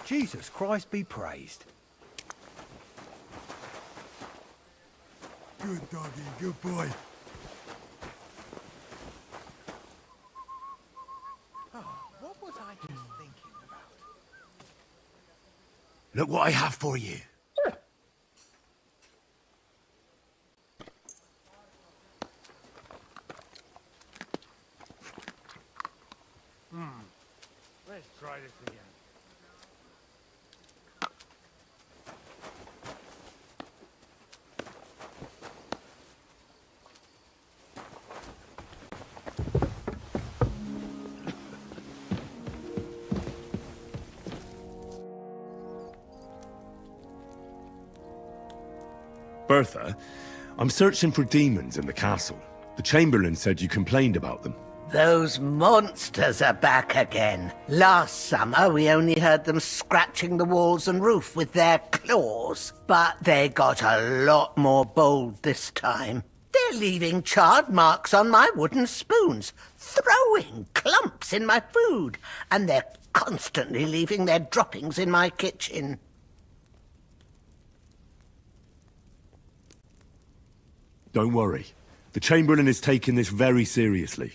Jesus Christ be praised. Good doggy, good boy. What was I just thinking about? Look what I have for you. Let's try this again. Bertha, I'm searching for demons in the castle. The Chamberlain said you complained about them. Those monsters are back again. Last summer, we only heard them scratching the walls and roof with their claws. But they got a lot more bold this time. They're leaving charred marks on my wooden spoons, throwing clumps in my food, and they're constantly leaving their droppings in my kitchen. Don't worry. The Chamberlain is taking this very seriously.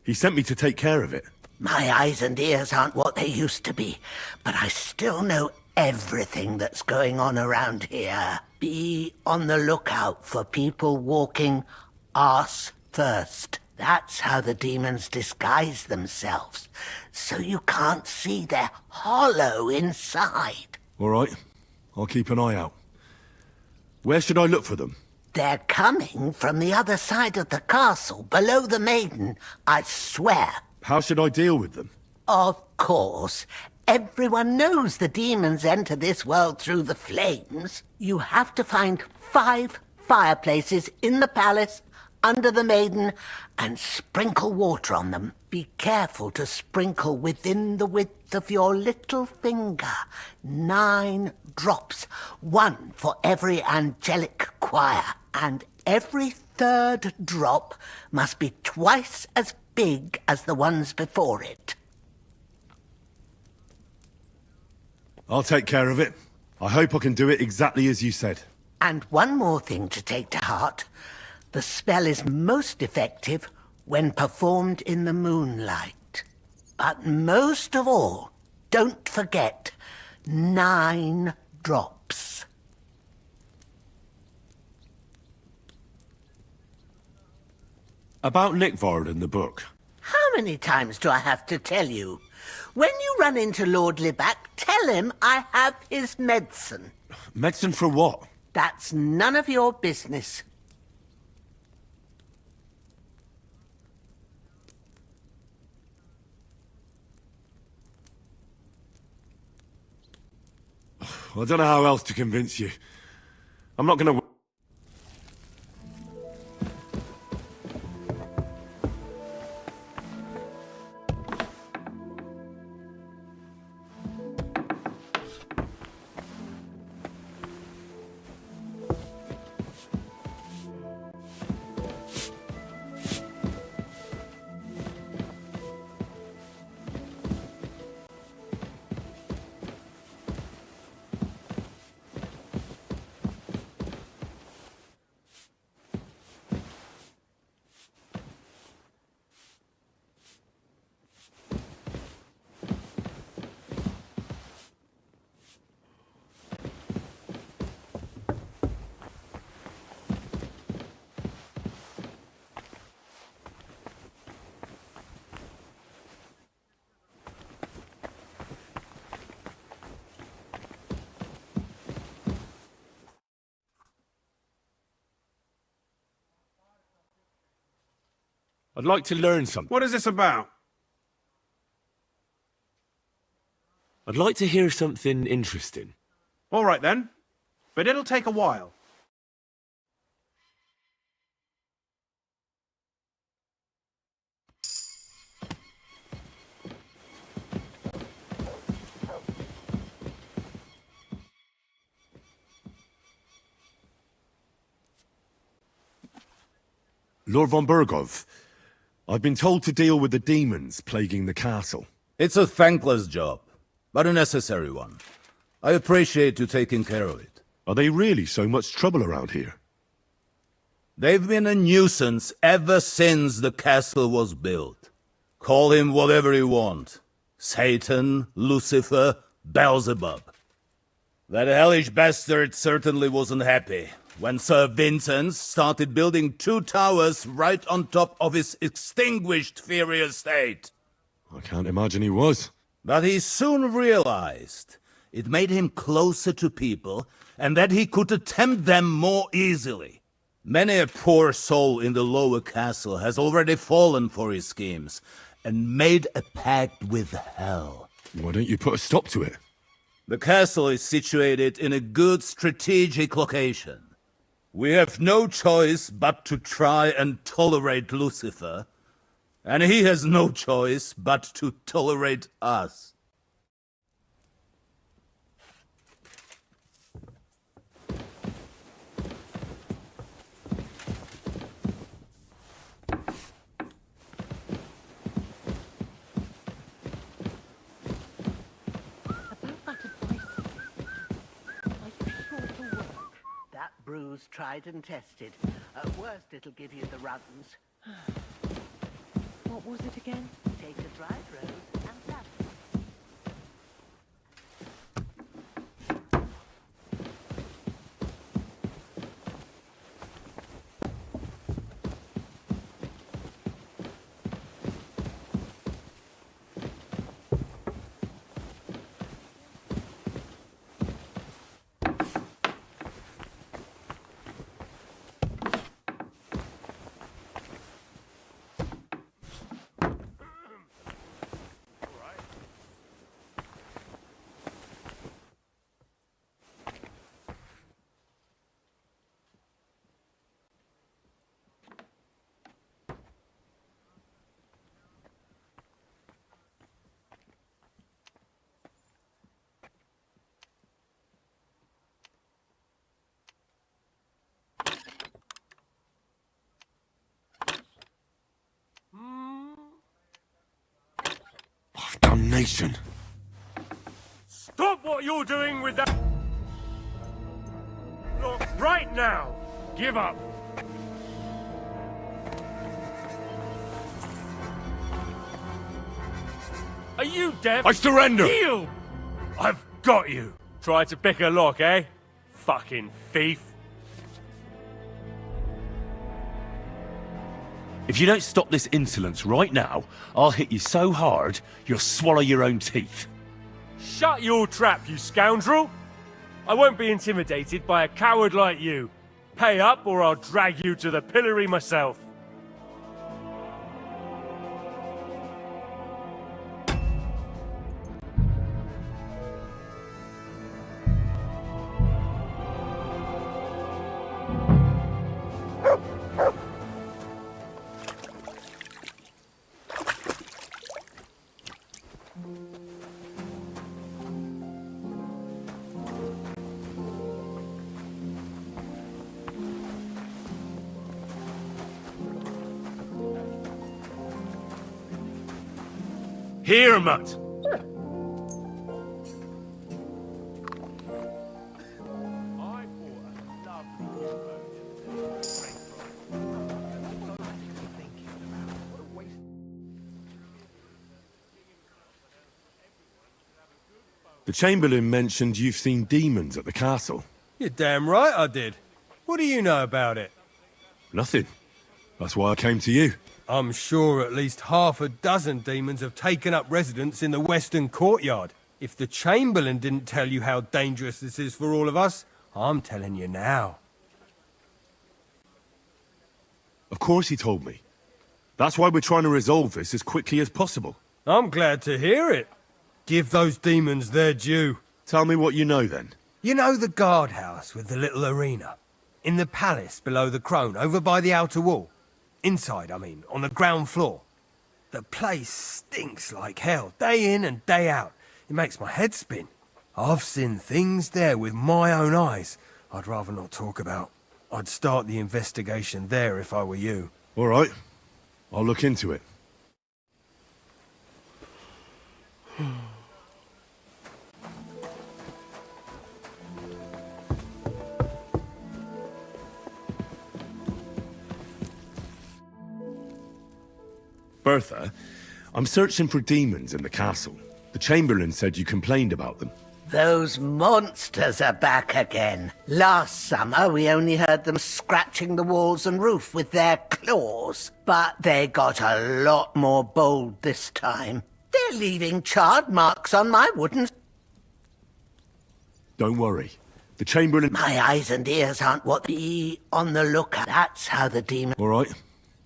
He sent me to take care of it. My eyes and ears aren't what they used to be, but I still know everything that's going on around here. Be on the lookout for people walking arse first. That's how the demons disguise themselves, so you can't see they're hollow inside. All right. I'll keep an eye out. Where should I look for them? They're coming from the other side of the castle, below the maiden, I swear. How should I deal with them? Of course. Everyone knows the demons enter this world through the flames. You have to find 5 fireplaces in the palace, under the maiden, and sprinkle water on them. Be careful to sprinkle within the width of your little finger. 9 drops, 1 for every angelic choir. And every 3rd drop must be twice as big as the ones before it. I'll take care of it. I hope I can do it exactly as you said. And one more thing to take to heart. The spell is most effective when performed in the moonlight. But most of all, don't forget 9 drops. About Nickvard and the book. How many times do I have to tell you? When you run into Lord Libac, tell him I have his medicine. Medicine for what? That's none of your business. I don't know how else to convince you. I'm not gonna... I'd like to learn something. What is this about? I'd like to hear something interesting. All right then, but it'll take a while. Lord von Burgov, I've been told to deal with the demons plaguing the castle. It's a thankless job. but a necessary one. I appreciate you taking care of it. Are they really so much trouble around here? They've been a nuisance ever since the castle was built. Call him whatever you want. Satan, Lucifer, Beelzebub. That hellish bastard certainly wasn't happy when Sir Vincent started building 2 towers right on top of his extinguished fairy estate. I can't imagine he was. But he soon realized it made him closer to people and that he could tempt them more easily. Many a poor soul in the lower castle has already fallen for his schemes and made a pact with hell. Why don't you put a stop to it? The castle is situated in a good strategic location. We have no choice but to try and tolerate Lucifer, and he has no choice but to tolerate us. That brew's tried and tested. At worst, it'll give you the runs. What was it again? Take a dried rose and that. Damnation! Stop what you're doing with that. Look, right now. Give up. Are you deaf? I surrender! Yield! I've got you. Try to pick a lock, eh? Fucking thief. If you don't stop this insolence right now, I'll hit you so hard, you'll swallow your own teeth. Shut your trap, you scoundrel! I won't be intimidated by a coward like you. Pay up or I'll drag you to the pillory myself. Here, Mutt! The Chamberlain mentioned you've seen demons at the castle. You're damn right I did. What do you know about it? Nothing. That's why I came to you. I'm sure at least half a dozen demons have taken up residence in the western courtyard. If the Chamberlain didn't tell you how dangerous this is for all of us, I'm telling you now. Of course he told me. That's why we're trying to resolve this as quickly as possible. I'm glad to hear it. Give those demons their due. Tell me what you know, then. You know the guardhouse with the little arena? In the palace below the Crone, over by the outer wall? Inside, I mean, on the ground floor. The place stinks like hell, day in and day out. It makes my head spin. I've seen things there with my own eyes I'd rather not talk about. I'd start the investigation there if I were you. All right. I'll look into it. Bertha, I'm searching for demons in the castle. The Chamberlain said you complained about them. Those monsters are back again. Last summer, we only heard them scratching the walls and roof with their claws. But they got a lot more bold this time. They're leaving charred marks on my wooden... Don't worry. The Chamberlain... My eyes and ears aren't what be on the lookout. That's how the demon... All right.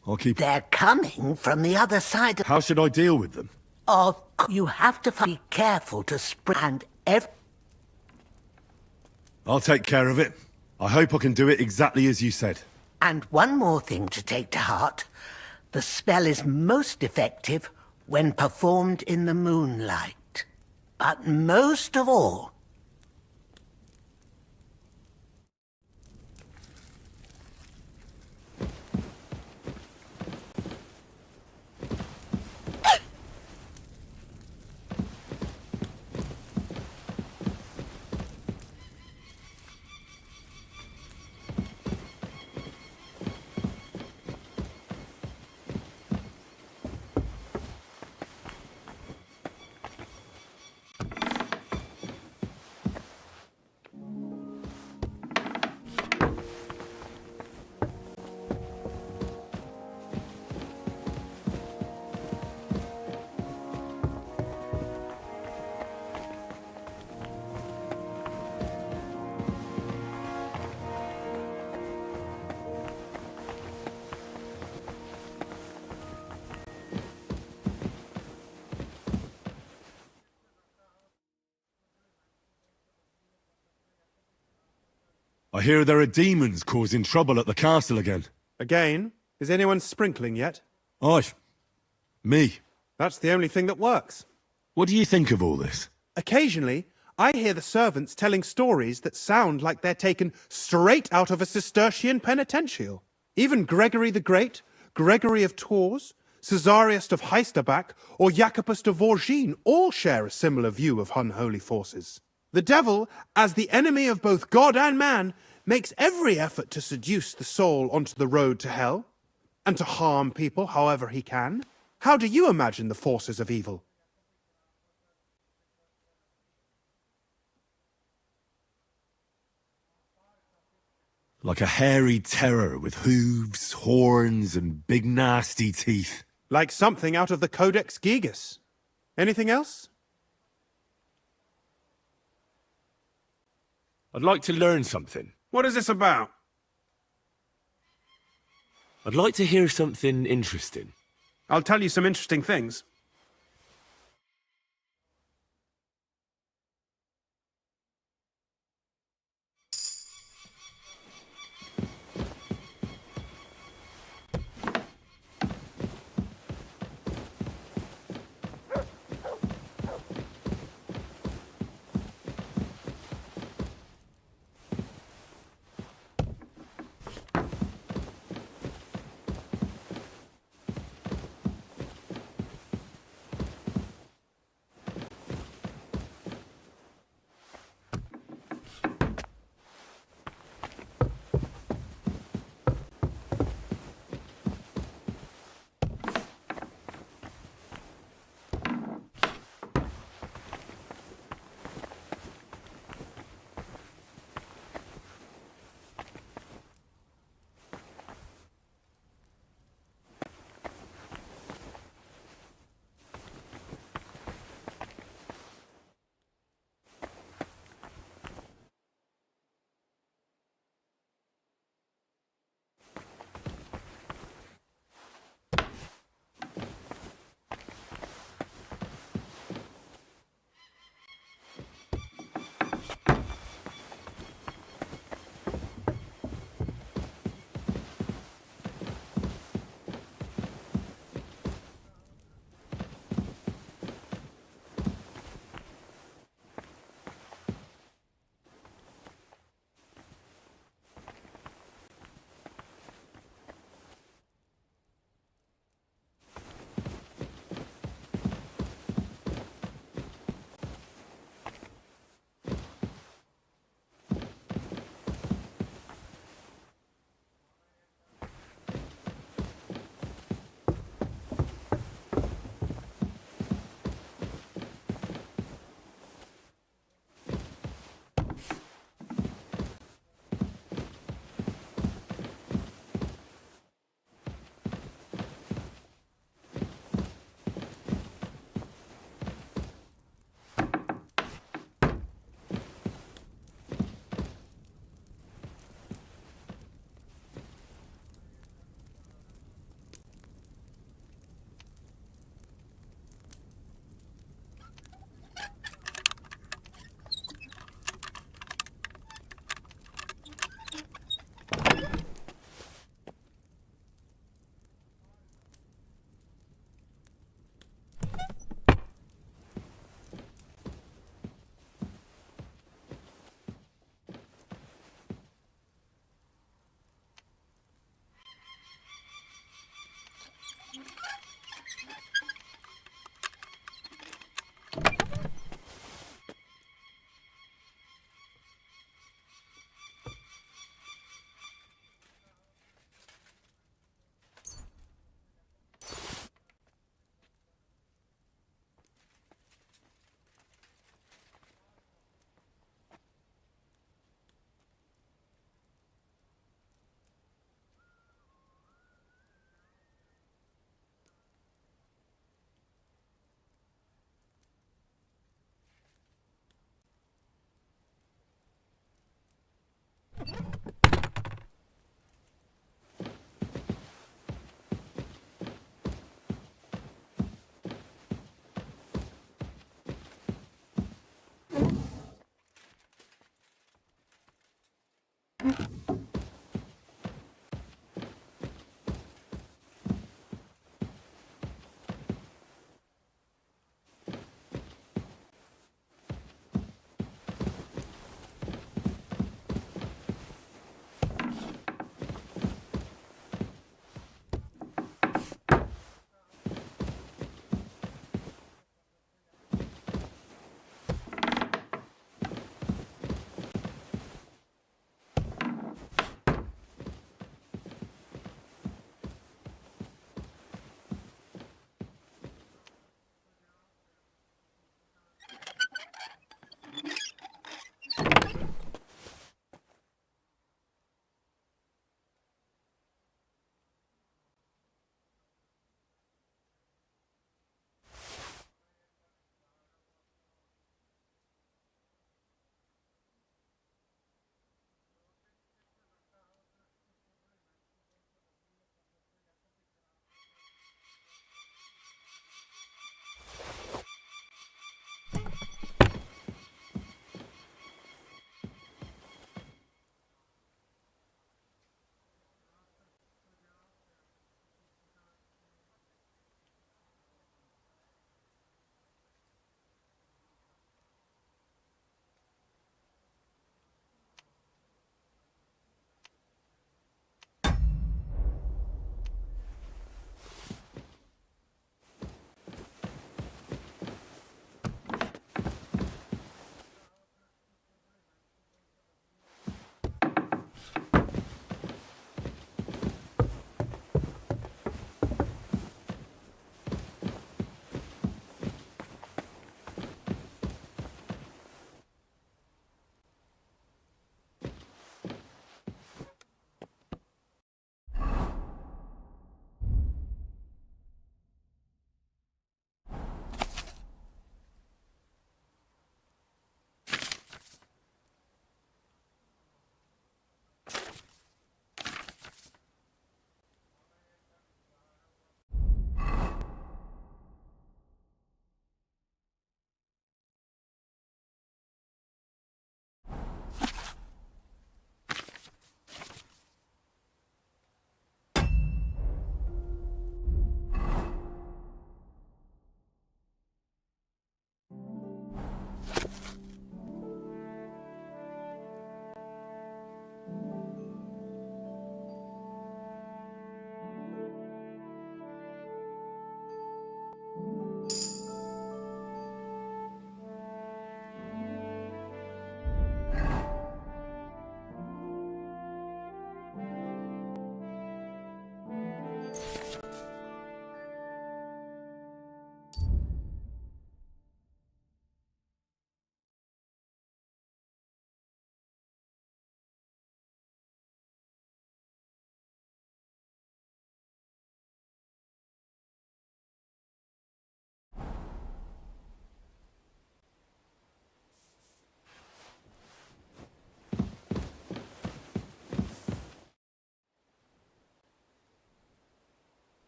I'll keep... They're coming from the other side of... How should I deal with them? You have to be careful to spread and I'll take care of it. I hope I can do it exactly as you said. And one more thing to take to heart. The spell is most effective when performed in the moonlight. But most of all... I hear there are demons causing trouble at the castle again. Again? Is anyone sprinkling yet? Me. That's the only thing that works. What do you think of all this? Occasionally, I hear the servants telling stories that sound like they're taken straight out of a Cistercian penitential. Even Gregory the Great, Gregory of Tours, Caesarius of Heisterbach, or Jacobus de Vorgine all share a similar view of unholy forces. The devil, as the enemy of both God and man, makes every effort to seduce the soul onto the road to hell, and to harm people however he can. How do you imagine the forces of evil? Like a hairy terror with hooves, horns, and big nasty teeth. Like something out of the Codex Gigas. Anything else? I'd like to learn something. What is this about? I'd like to hear something interesting. I'll tell you some interesting things.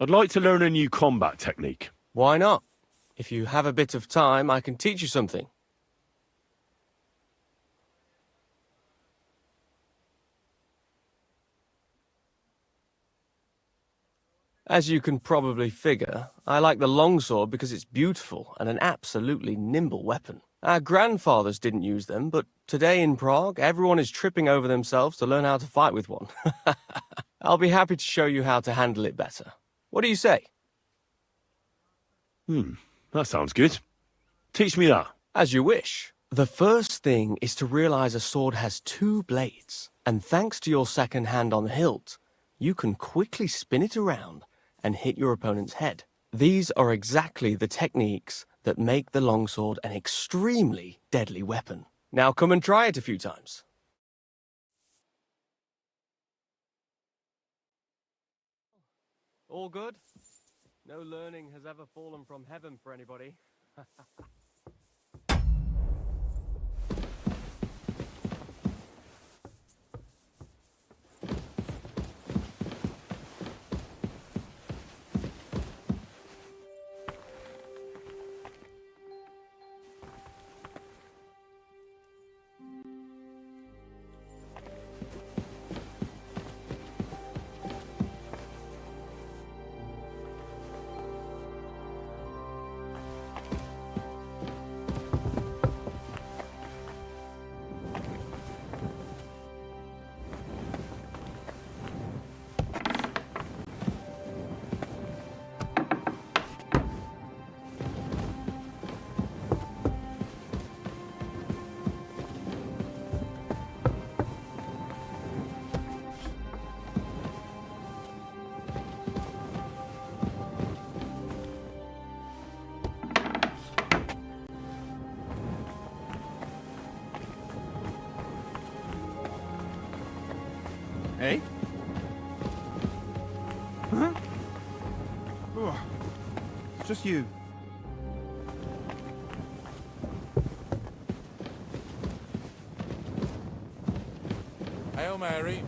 I'd like to learn a new combat technique. Why not? If you have a bit of time, I can teach you something. As you can probably figure, I like the longsword because it's beautiful and an absolutely nimble weapon. Our grandfathers didn't use them, but today in Prague, everyone is tripping over themselves to learn how to fight with one. I'll be happy to show you how to handle it better. What do you say? That sounds good. Teach me that. As you wish. The first thing is to realize a sword has two blades, and thanks to your second hand on the hilt, you can quickly spin it around and hit your opponent's head. These are exactly the techniques that make the longsword an extremely deadly weapon. Now come and try it a few times. All good? No learning has ever fallen from heaven for anybody. Just you. Hail Mary.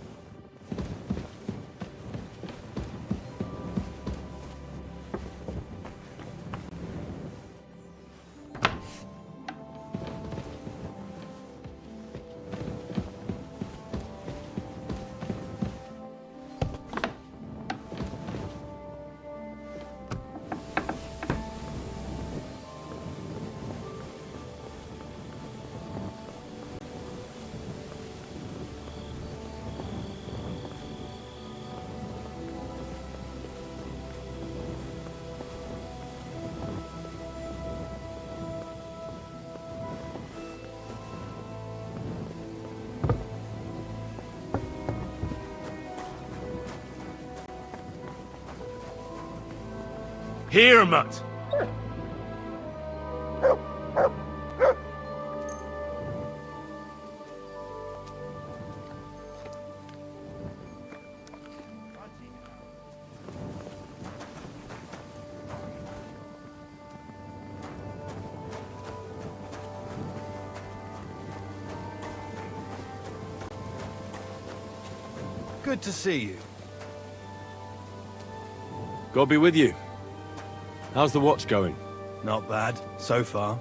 Here, Mutt. Good to see you. God be with you. How's the watch going? Not bad, so far.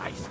Christ.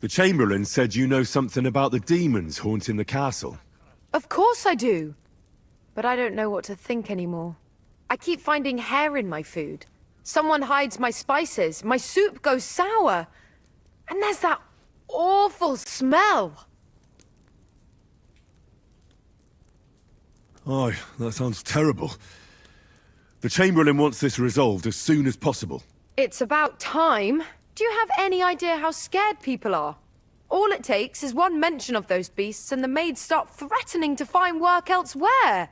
The Chamberlain said you know something about the demons haunting the castle. Of course I do. But I don't know what to think anymore. I keep finding hair in my food. Someone hides my spices. My soup goes sour. And there's that awful smell. Oh, that sounds terrible. The Chamberlain wants this resolved as soon as possible. It's about time. Do you have any idea how scared people are? All it takes is one mention of those beasts and the maids start threatening to find work elsewhere.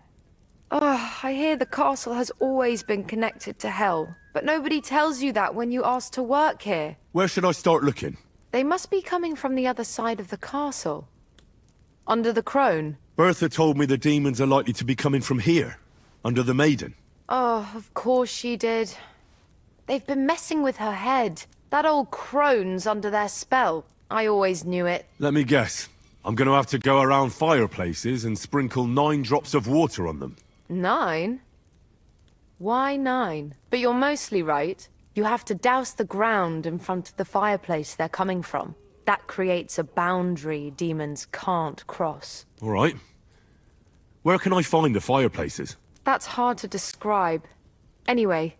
Ugh, I hear the castle has always been connected to hell, but nobody tells you that when you ask to work here. Where should I start looking? They must be coming from the other side of the castle. Under the crone. Bertha told me the demons are likely to be coming from here, under the Maiden. Oh, of course she did. They've been messing with her head. That old crone's under their spell. I always knew it. Let me guess. I'm going to have to go around fireplaces and sprinkle 9 drops of water on them. 9? Why 9? But you're mostly right. You have to douse the ground in front of the fireplace they're coming from. That creates a boundary demons can't cross. All right. Where can I find the fireplaces? That's hard to describe. Anyway,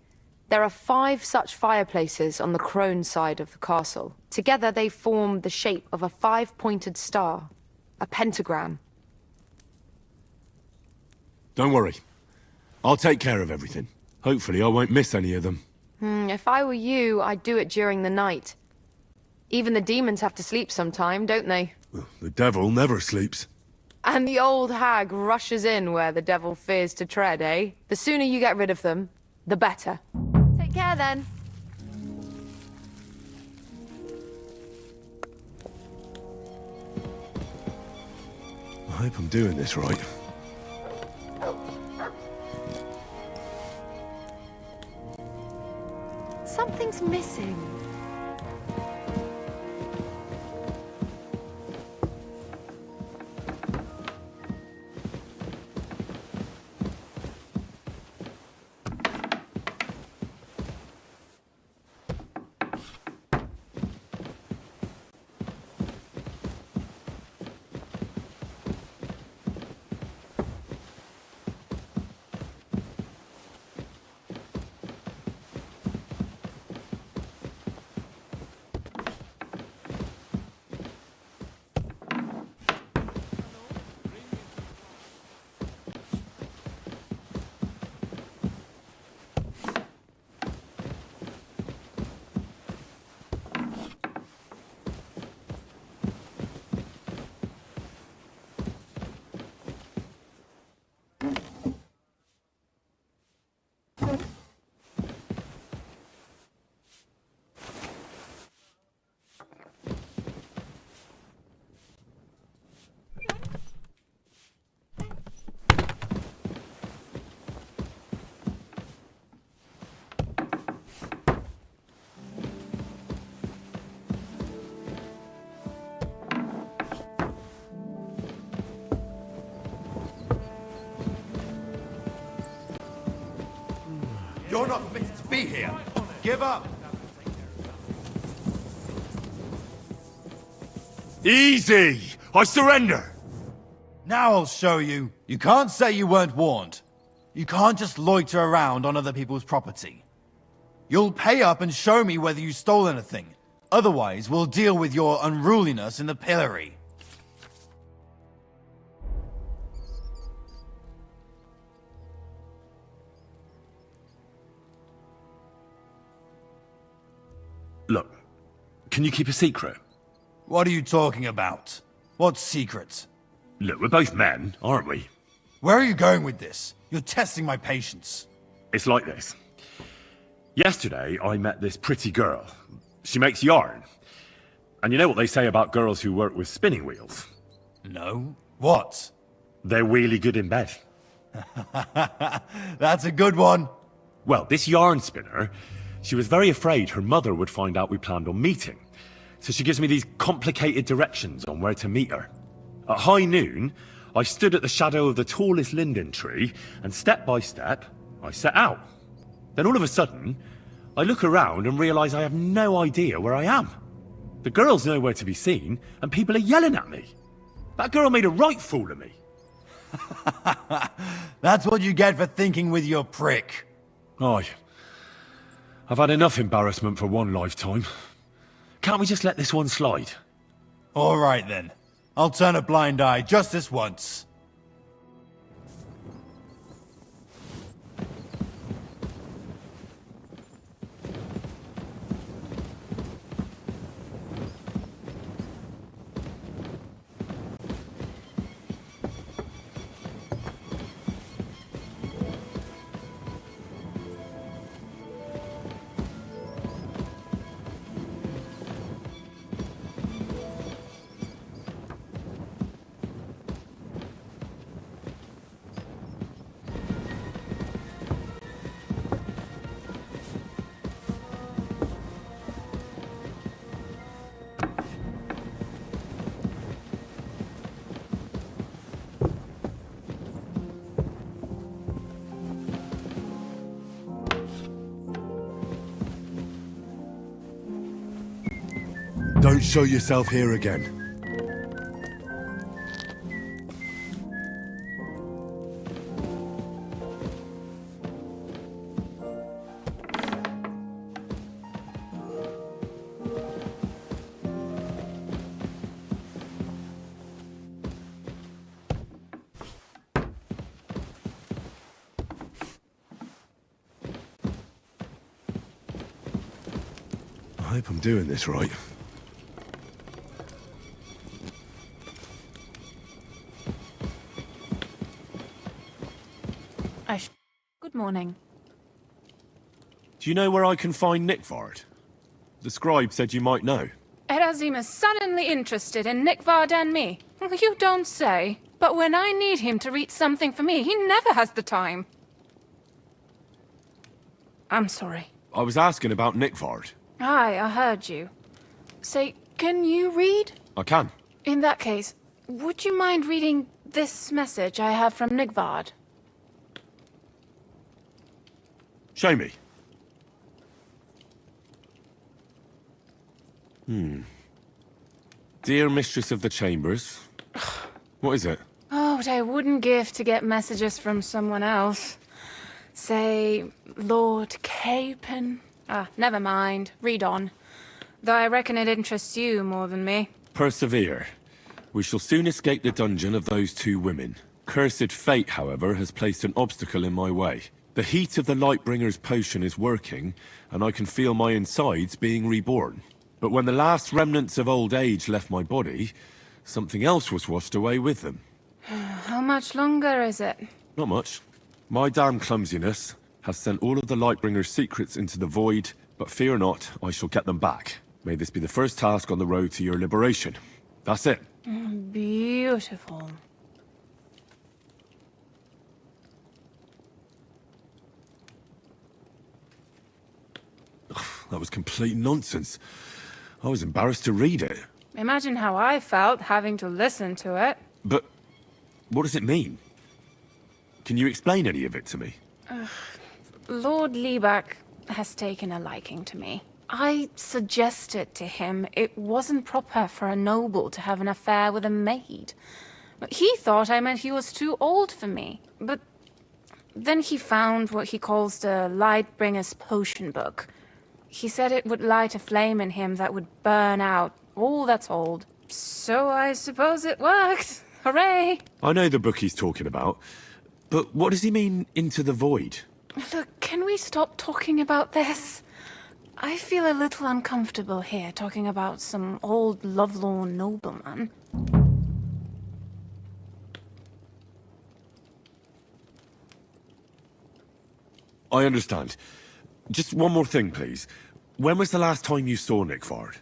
there are 5 such fireplaces on the crone side of the castle. Together they form the shape of a 5-pointed star. A pentagram. Don't worry. I'll take care of everything. Hopefully I won't miss any of them. If I were you, I'd do it during the night. Even the demons have to sleep sometime, don't they? Well, the devil never sleeps. And the old hag rushes in where the devil fears to tread, eh? The sooner you get rid of them, the better. Take care then. I hope I'm doing this right. Something's missing. You're not fit to be here. Give up. Easy! I surrender! Now I'll show you. You can't say you weren't warned. You can't just loiter around on other people's property. You'll pay up and show me whether you stole anything. Otherwise, we'll deal with your unruliness in the pillory. Look, can you keep a secret? What are you talking about? What secret? Look, we're both men, aren't we? Where are you going with this? You're testing my patience. It's like this. Yesterday, I met this pretty girl. She makes yarn. And you know what they say about girls who work with spinning wheels? No? What? They're really good in bed. That's a good one. Well, this yarn spinner, she was very afraid her mother would find out we planned on meeting. So she gives me these complicated directions on where to meet her. At high noon, I stood at the shadow of the tallest linden tree, and step by step, I set out. Then all of a sudden, I look around and realise I have no idea where I am. The girl's nowhere to be seen, and people are yelling at me. That girl made a right fool of me. That's what you get for thinking with your prick. Aye. I've had enough embarrassment for one lifetime. Can't we just let this one slide? All right then. I'll turn a blind eye just this once. Don't show yourself here again. I hope I'm doing this right. Good morning. Do you know where I can find Nickvard? The scribe said you might know. Erazim is suddenly interested in Nickvard and me. You don't say. But when I need him to read something for me, he never has the time. I'm sorry. I was asking about Nickvard. Aye, I heard you. Say, can you read? I can. In that case, would you mind reading this message I have from Nickvard? Show me. Dear Mistress of the Chambers. What is it? Oh, what I wouldn't give to get messages from someone else. Say, Lord Capon. Ah, never mind. Read on. Though I reckon it interests you more than me. Persevere. We shall soon escape the dungeon of those two women. Cursed fate, however, has placed an obstacle in my way. The heat of the Lightbringer's potion is working, and I can feel my insides being reborn. But when the last remnants of old age left my body, something else was washed away with them. How much longer is it? Not much. My damn clumsiness has sent all of the Lightbringer's secrets into the void, but fear not, I shall get them back. May this be the first task on the road to your liberation. That's it. Beautiful. That was complete nonsense. I was embarrassed to read it. Imagine how I felt having to listen to it. But what does it mean? Can you explain any of it to me? Lord Liebach has taken a liking to me. I suggested to him it wasn't proper for a noble to have an affair with a maid. He thought I meant he was too old for me. But then he found what he calls the Lightbringer's potion book. He said it would light a flame in him that would burn out all that's old. So I suppose it worked. Hooray! I know the book he's talking about, but what does he mean, into the void? Look, can we stop talking about this? I feel a little uncomfortable here, talking about some old lovelorn nobleman. I understand. Just one more thing, please. When was the last time you saw Nickvard?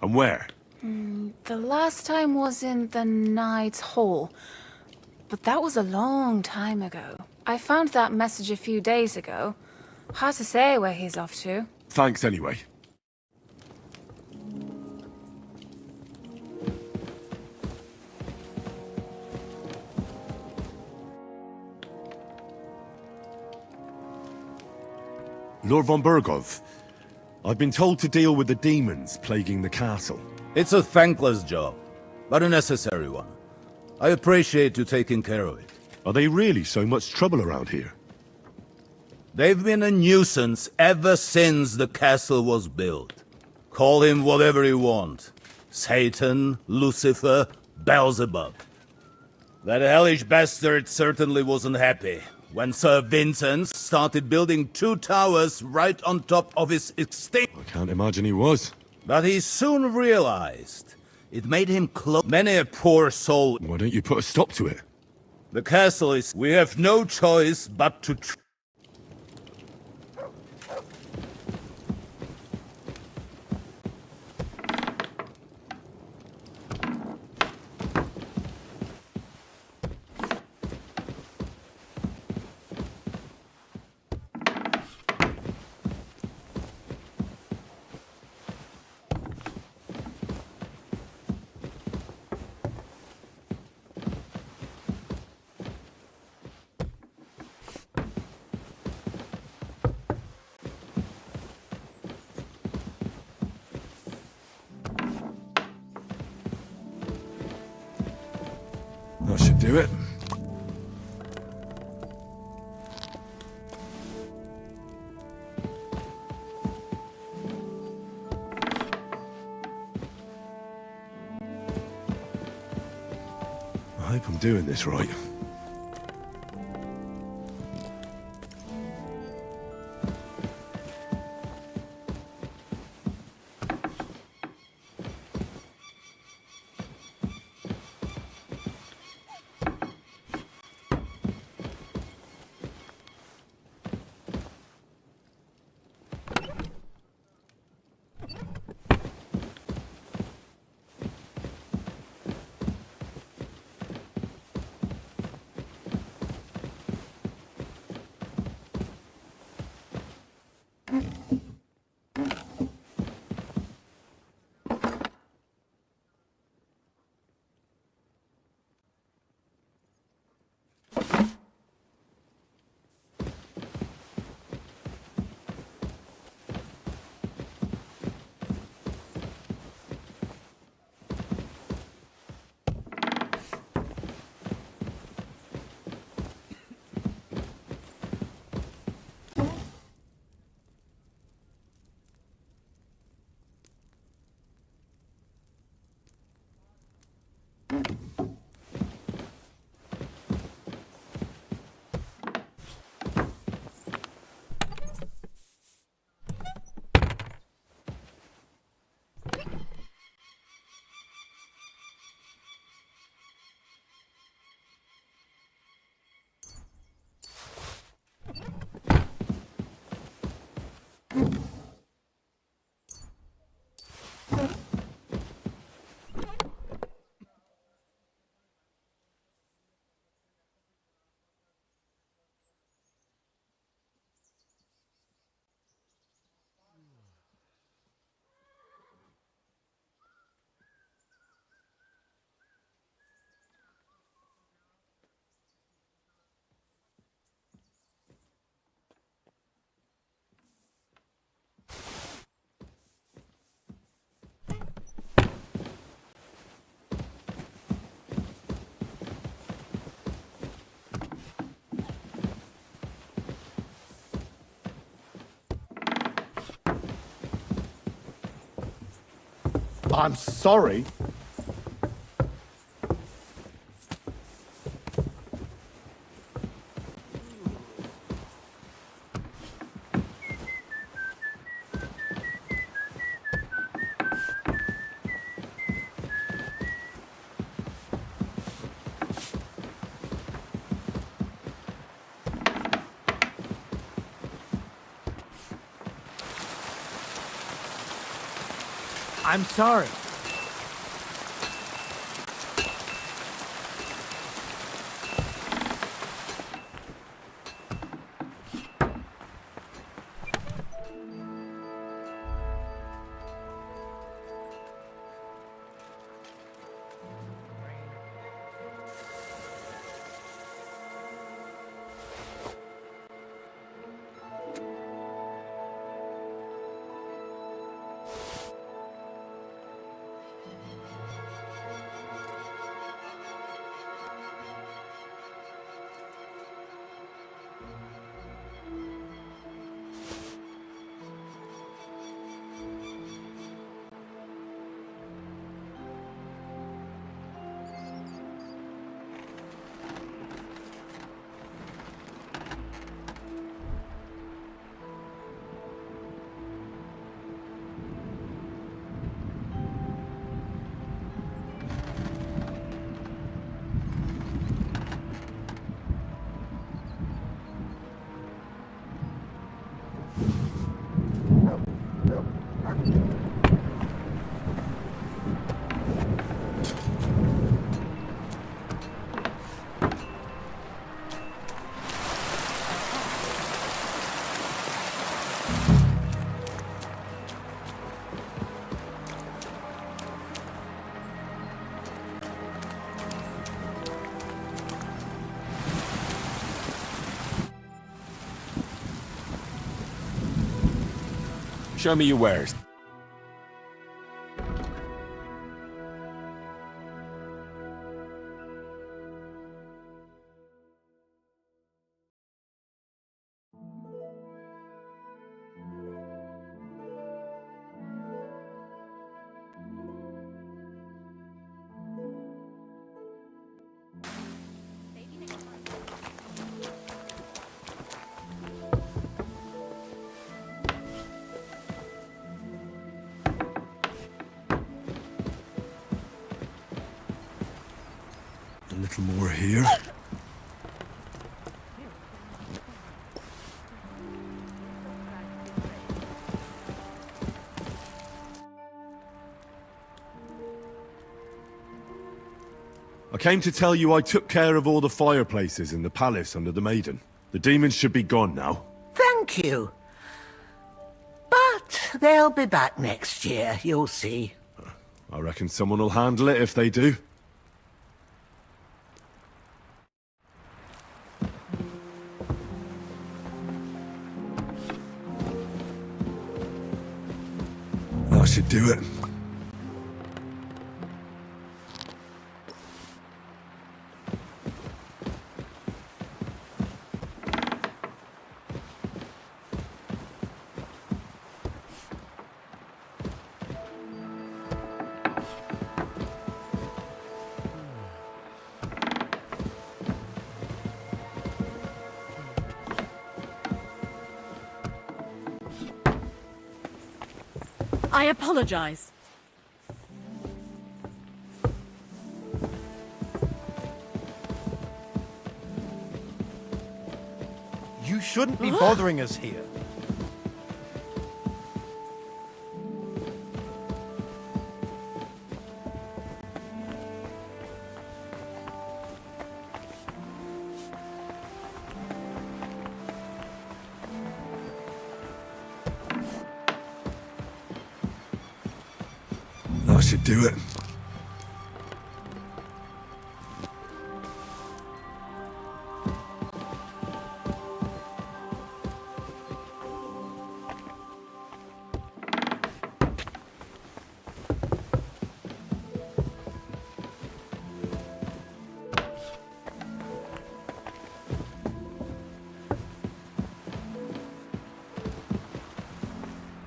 And where? The last time was in the Knight's Hall. But that was a long time ago. I found that message a few days ago. Hard to say where he's off to. Thanks anyway. Lord von Burgov, I've been told to deal with the demons plaguing the castle. It's a thankless job, but a necessary one. I appreciate you taking care of it. Are they really so much trouble around here? They've been a nuisance ever since the castle was built. Call him whatever you want. Satan, Lucifer, Beelzebub. That hellish bastard certainly wasn't happy when Sir Vincent started building 2 towers right on top of his estate. I can't imagine he was. But he soon realized it made him close many a poor soul. Why don't you put a stop to it? The castle is... We have no choice but to... That should do it. I hope I'm doing this right. I'm sorry. I'm sorry. Show me your wares. A little more here. I came to tell you I took care of all the fireplaces in the palace under the Maiden. The demons should be gone now. Thank you. But they'll be back next year, you'll see. I reckon someone will handle it if they do. That should do it. I apologize. You shouldn't be bothering us here. That should do it.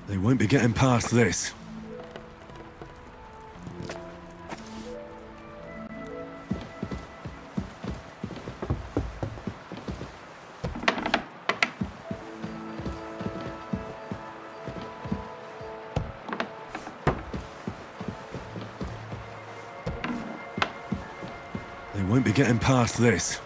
They won't be getting past this. They won't be getting past this.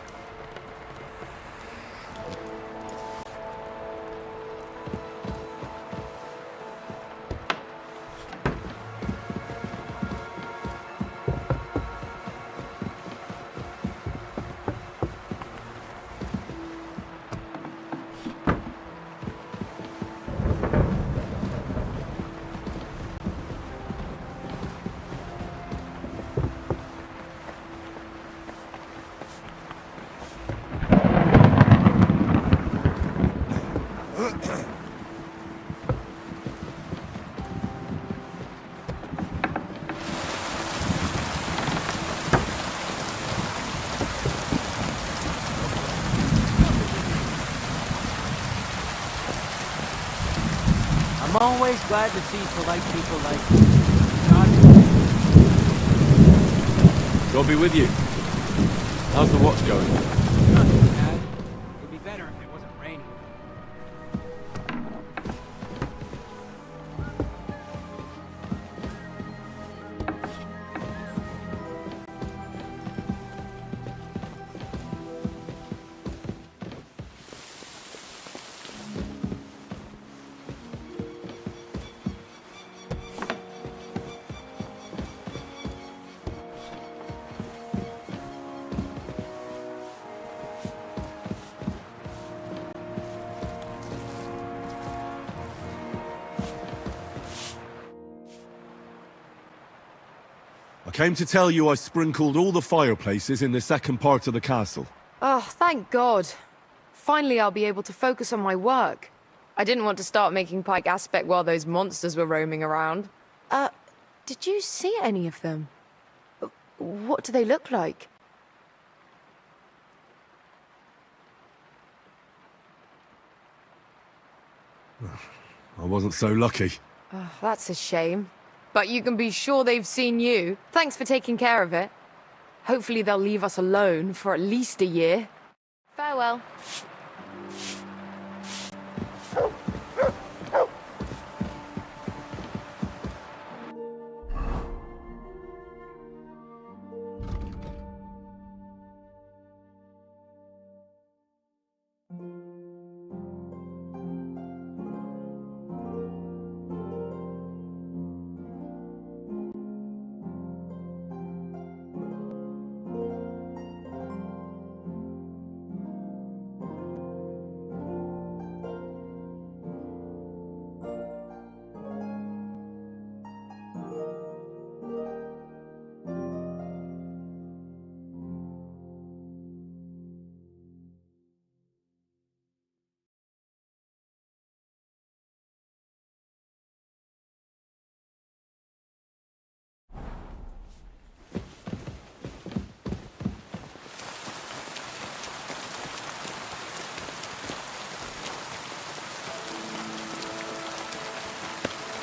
I'm always glad to see polite people like God be with you. How's the watch going? Not too bad. It'd be better if it wasn't raining. I came to tell you I sprinkled all the fireplaces in the second part of the castle. Oh, thank God. Finally I'll be able to focus on my work. I didn't want to start making Pike aspect while those monsters were roaming around. Did you see any of them? What do they look like? I wasn't so lucky. Oh, that's a shame. But you can be sure they've seen you. Thanks for taking care of it. Hopefully they'll leave us alone for at least a year. Farewell.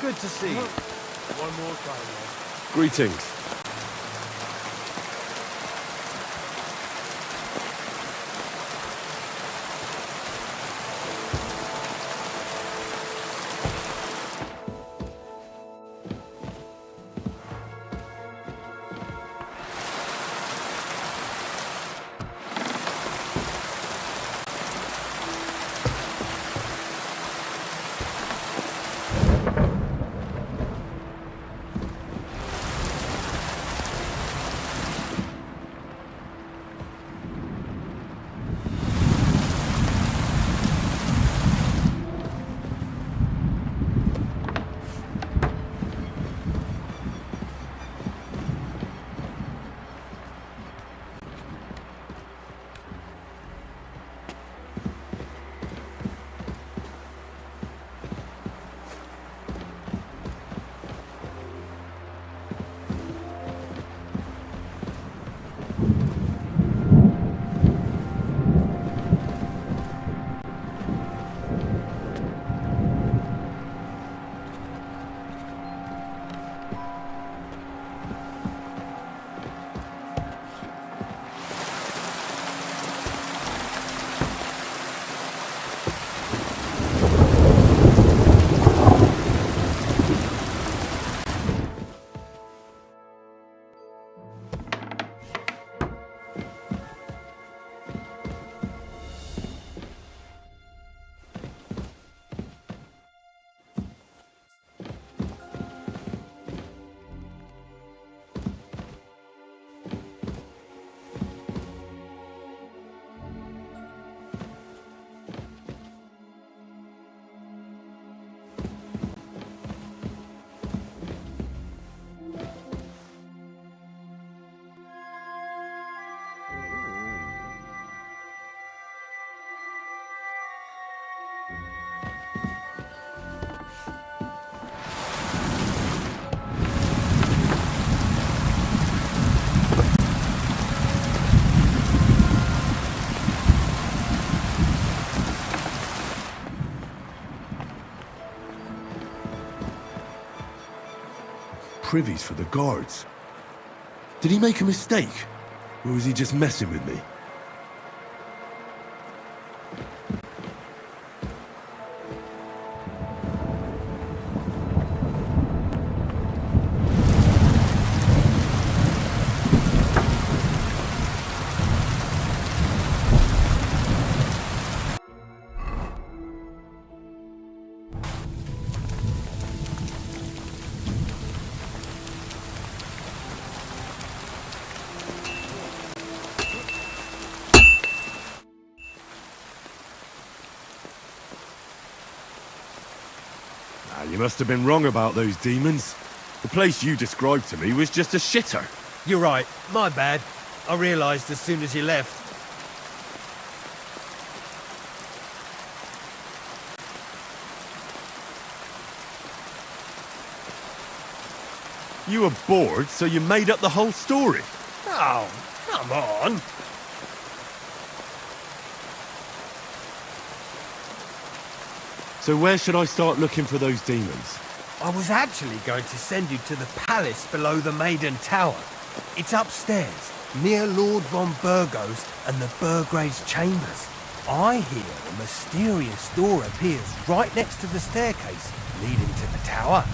Good to see you. One more time, man. Greetings. Privies for the guards. Did he make a mistake? Or was he just messing with me? You must have been wrong about those demons. The place you described to me was just a shitter. You're right. My bad. I realised as soon as you left. You were bored, so you made up the whole story. Oh, come on. So where should I start looking for those demons? I was actually going to send you to the palace below the Maiden Tower. It's upstairs, near Lord von Burgos and the Burgrave's chambers. I hear a mysterious door appears right next to the staircase leading to the tower.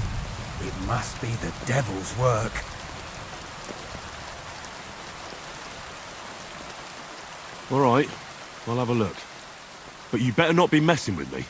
It must be the devil's work. All right, I'll have a look. But you better not be messing with me.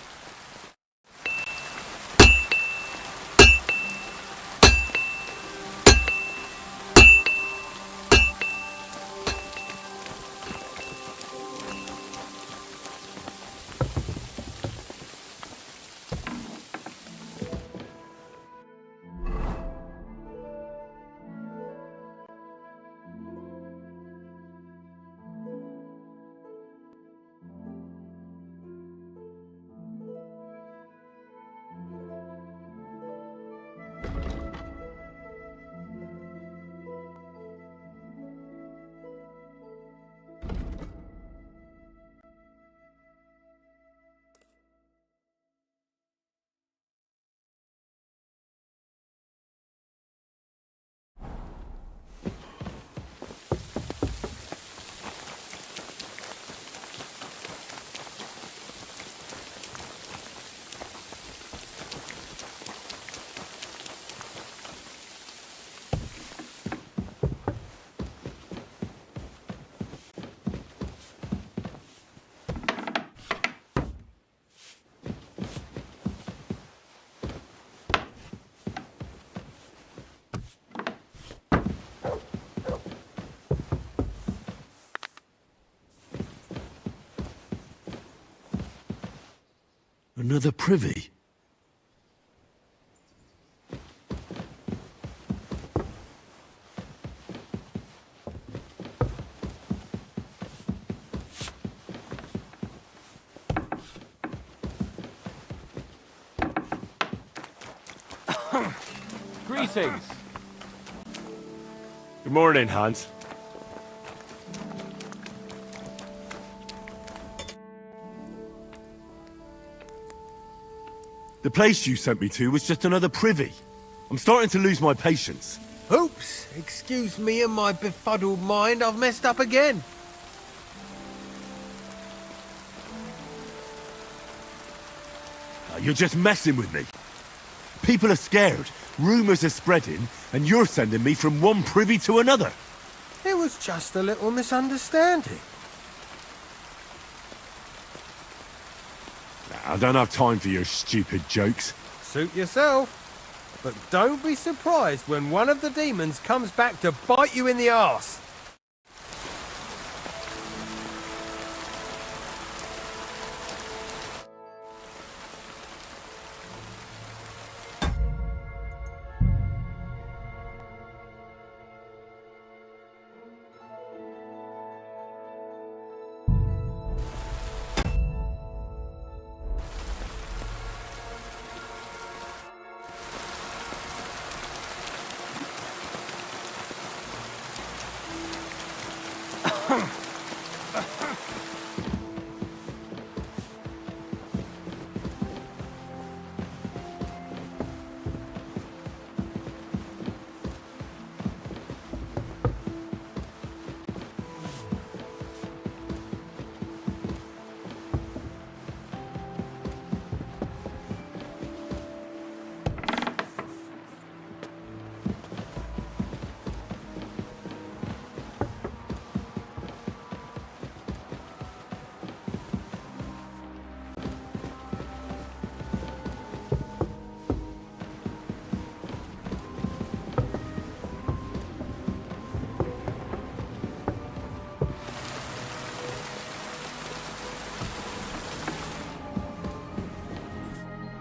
Another privy? Greetings. Good morning, Hans. The place you sent me to was just another privy. I'm starting to lose my patience. Oops, excuse me and my befuddled mind, I've messed up again. You're just messing with me. People are scared, rumours are spreading, and you're sending me from one privy to another. It was just a little misunderstanding. I don't have time for your stupid jokes. Suit yourself. But don't be surprised when one of the demons comes back to bite you in the arse.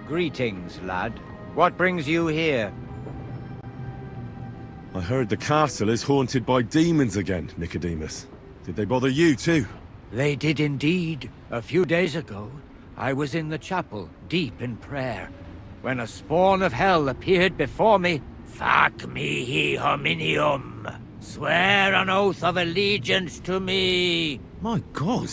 Greetings, lad. What brings you here? I heard the castle is haunted by demons again, Nicodemus. Did they bother you too? They did indeed. A few days ago, I was in the chapel, deep in prayer, when a spawn of hell appeared before me Fac mihi hominium. Swear an oath of allegiance to me. My God.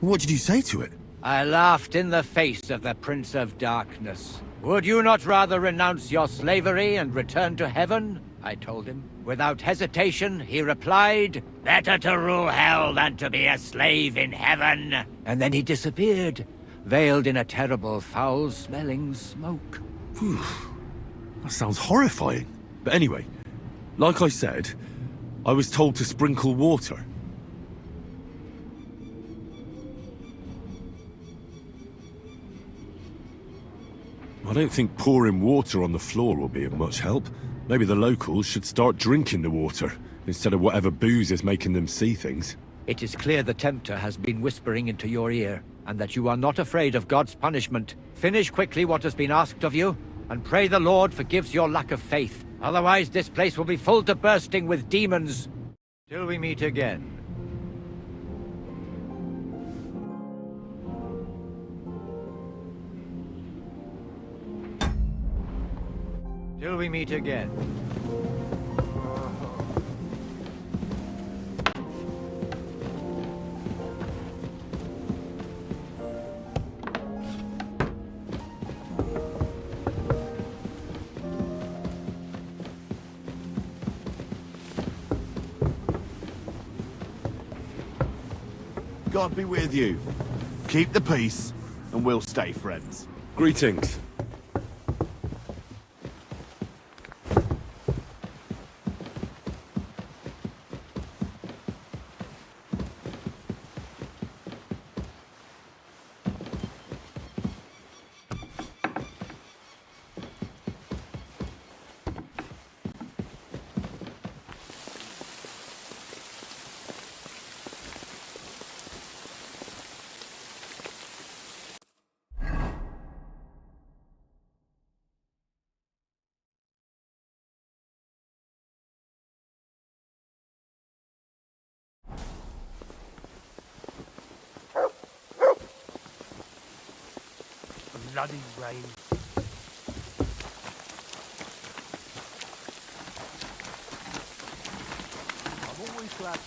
What did you say to it? I laughed in the face of the Prince of Darkness. Would you not rather renounce your slavery and return to heaven? I told him. Without hesitation, he replied, better to rule hell than to be a slave in heaven. And then he disappeared, veiled in a terrible, foul-smelling smoke. Phew. That sounds horrifying. But anyway, like I said, I was told to sprinkle water. I don't think pouring water on the floor will be of much help. Maybe the locals should start drinking the water, instead of whatever booze is making them see things. It is clear the Tempter has been whispering into your ear, and that you are not afraid of God's punishment. Finish quickly what has been asked of you, and pray the Lord forgives your lack of faith. Otherwise this place will be full to bursting with demons. Till we meet again. Till we meet again. God be with you. Keep the peace, and we'll stay friends. Greetings. Bloody rain. I'm always glad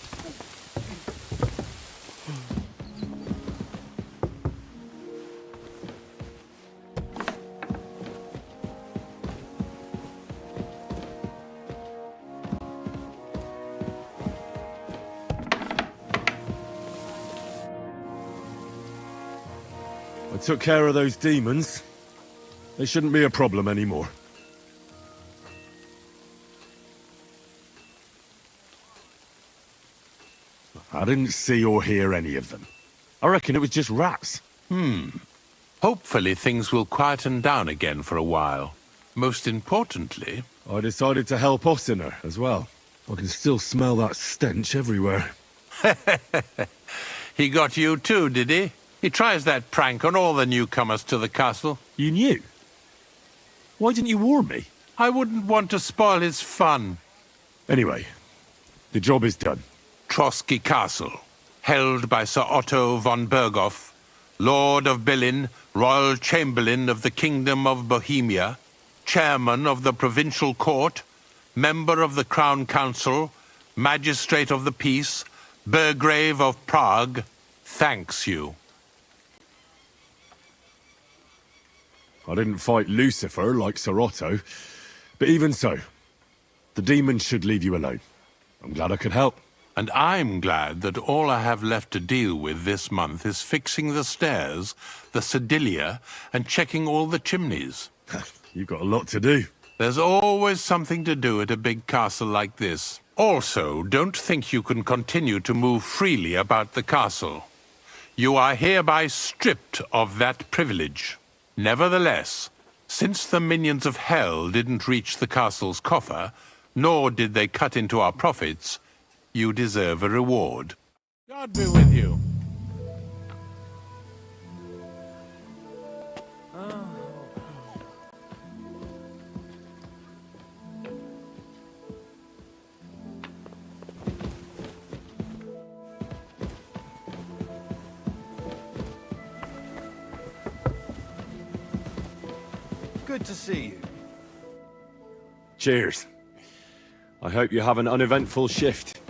I took care of those demons. They shouldn't be a problem anymore. I didn't see or hear any of them. I reckon it was just rats. Hopefully things will quieten down again for a while. Most importantly... I decided to help Ossiner as well. I can still smell that stench everywhere. He got you too, did he? He tries that prank on all the newcomers to the castle. You knew? Why didn't you warn me? I wouldn't want to spoil his fun. Anyway, the job is done. Trotsky Castle, held by Sir Otto von Berghoff, Lord of Billin, Royal Chamberlain of the Kingdom of Bohemia, Chairman of the Provincial Court, Member of the Crown Council, Magistrate of the Peace, Burgrave of Prague, thanks you. I didn't fight Lucifer like Sir Otto, but even so, the demons should leave you alone. I'm glad I could help. And I'm glad that all I have left to deal with this month is fixing the stairs, the sedilia, and checking all the chimneys. You've got a lot to do. There's always something to do at a big castle like this. Also, don't think you can continue to move freely about the castle. You are hereby stripped of that privilege. Nevertheless, since the minions of hell didn't reach the castle's coffer, nor did they cut into our profits, you deserve a reward. God be with you. Good to see you. Cheers. I hope you have an uneventful shift.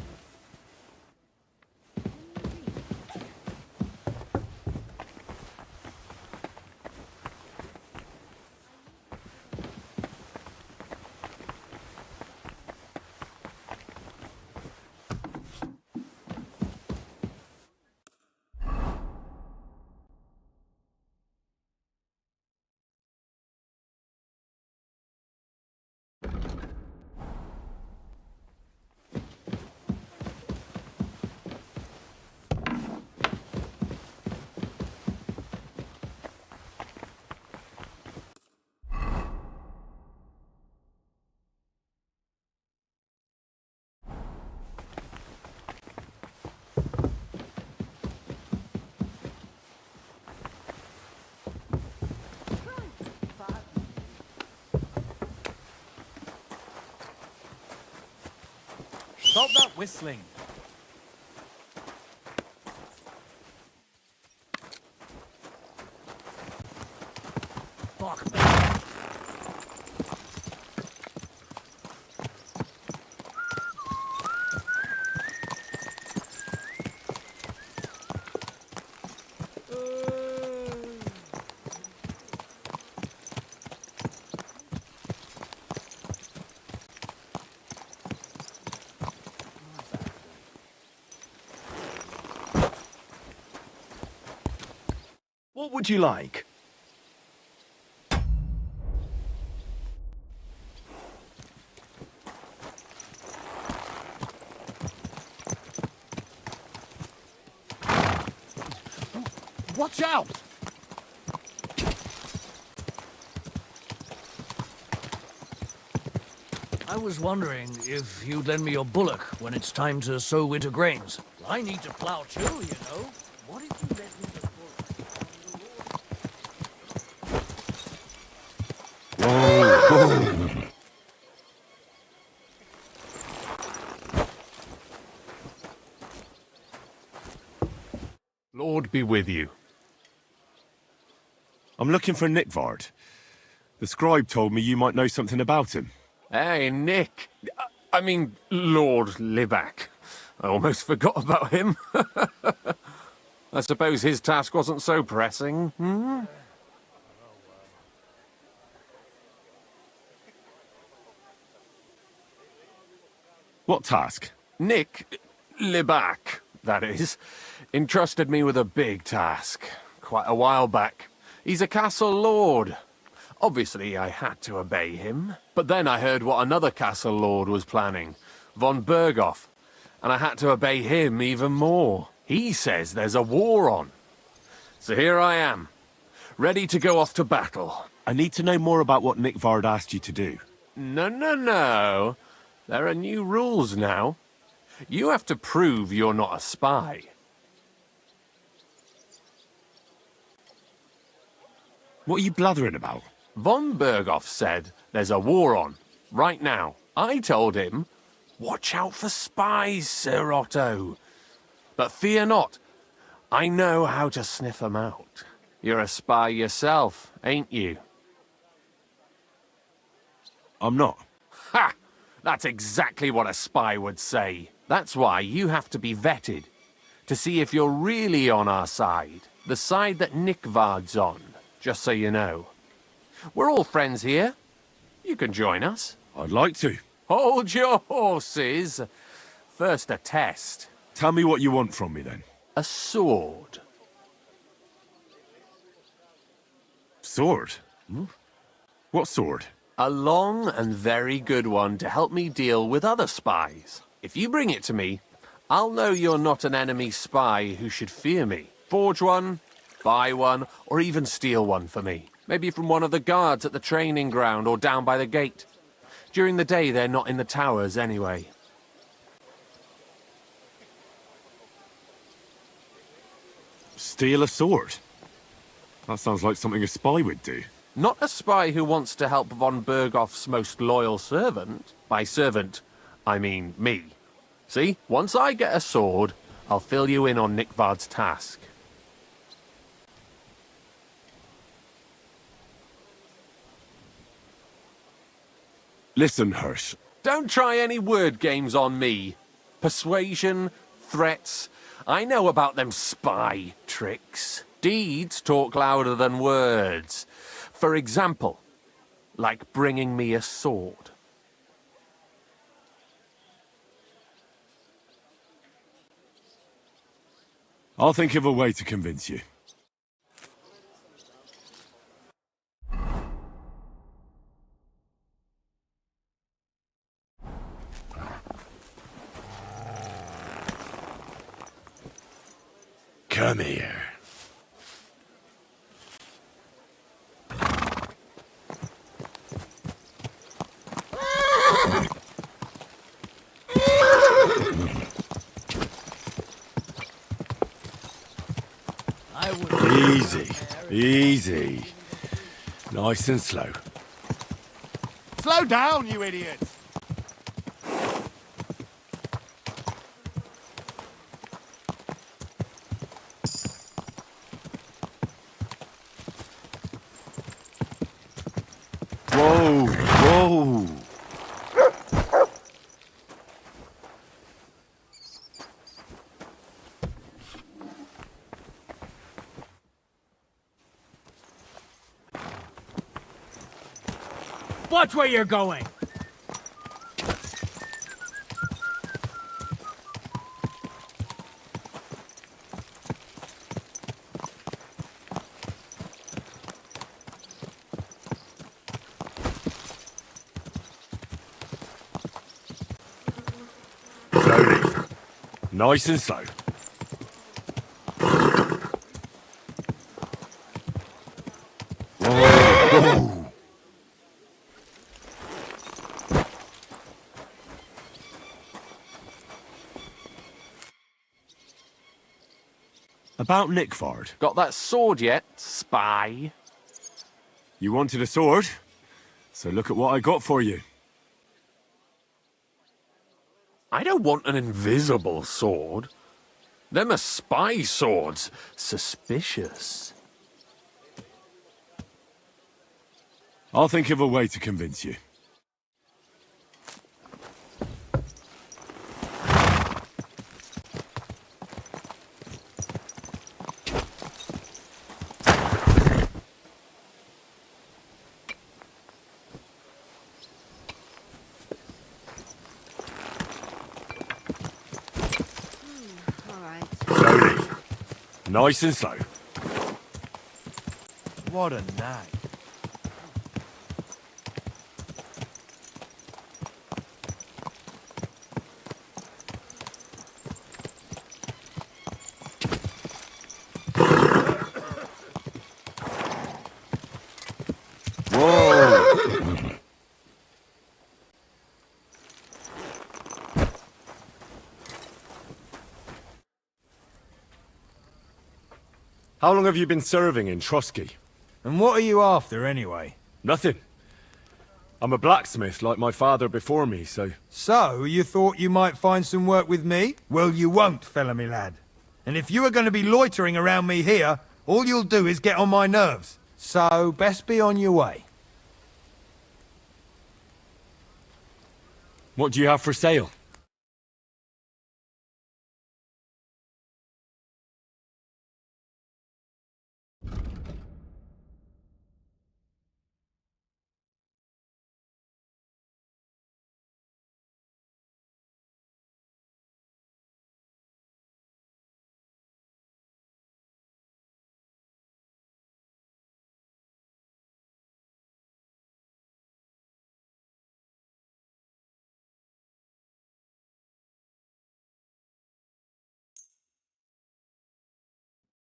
Stop that whistling. Fuck. What would you like? Watch out! I was wondering if you'd lend me your bullock when it's time to sow winter grains. I need to plow too, you know. What if you let me the Lord be with you. I'm looking for Nickvard. The scribe told me you might know something about him. Hey, Nick. I mean, Lord Libac. I almost forgot about him. I suppose his task wasn't so pressing, hmm? What task? Nick Libac, that is, entrusted me with a big task quite a while back. He's a castle lord. Obviously, I had to obey him. But then I heard what another castle lord was planning, von Berghoff, and I had to obey him even more. He says there's a war on. So here I am, ready to go off to battle. I need to know more about what Nickvard asked you to do. No. There are new rules now. You have to prove you're not a spy. What are you blathering about? Von Berghoff said there's a war on, right now. I told him, watch out for spies, Sir Otto. But fear not, I know how to sniff them out. You're a spy yourself, ain't you? I'm not. Ha! That's exactly what a spy would say. That's why you have to be vetted, to see if you're really on our side. The side that Nickvard's on, just so you know. We're all friends here. You can join us. I'd like to. Hold your horses. First, a test. Tell me what you want from me, then. A sword. Sword? Hmm? What sword? A long and very good one to help me deal with other spies. If you bring it to me, I'll know you're not an enemy spy who should fear me. Forge one, buy one, or even steal one for me. Maybe from one of the guards at the training ground or down by the gate. During the day, they're not in the towers anyway. Steal a sword? That sounds like something a spy would do. Not a spy who wants to help von Berghoff's most loyal servant. By servant, I mean me. See, once I get a sword, I'll fill you in on Nickvard's task. Listen, Hirsch. Don't try any word games on me. Persuasion, threats. I know about them spy tricks. Deeds talk louder than words. For example, like bringing me a sword. I'll think of a way to convince you. Come here. Easy, easy. Nice and slow. Slow down, you idiot! Whoa, whoa. Watch where you're going! Slowly. Nice and slow. Whoa, whoa. About Nickford. Got that sword yet, spy? You wanted a sword? So look at what I got for you. I don't want an invisible sword. Them are spy swords. Suspicious. I'll think of a way to convince you. Slowly. Nice and slow. What a night. Whoa! How long have you been serving in Trotsky? And what are you after, anyway? Nothing. I'm a blacksmith like my father before me, so... So, you thought you might find some work with me? Well, you won't, fella me lad. And if you are going to be loitering around me here, all you'll do is get on my nerves. So, best be on your way. What do you have for sale?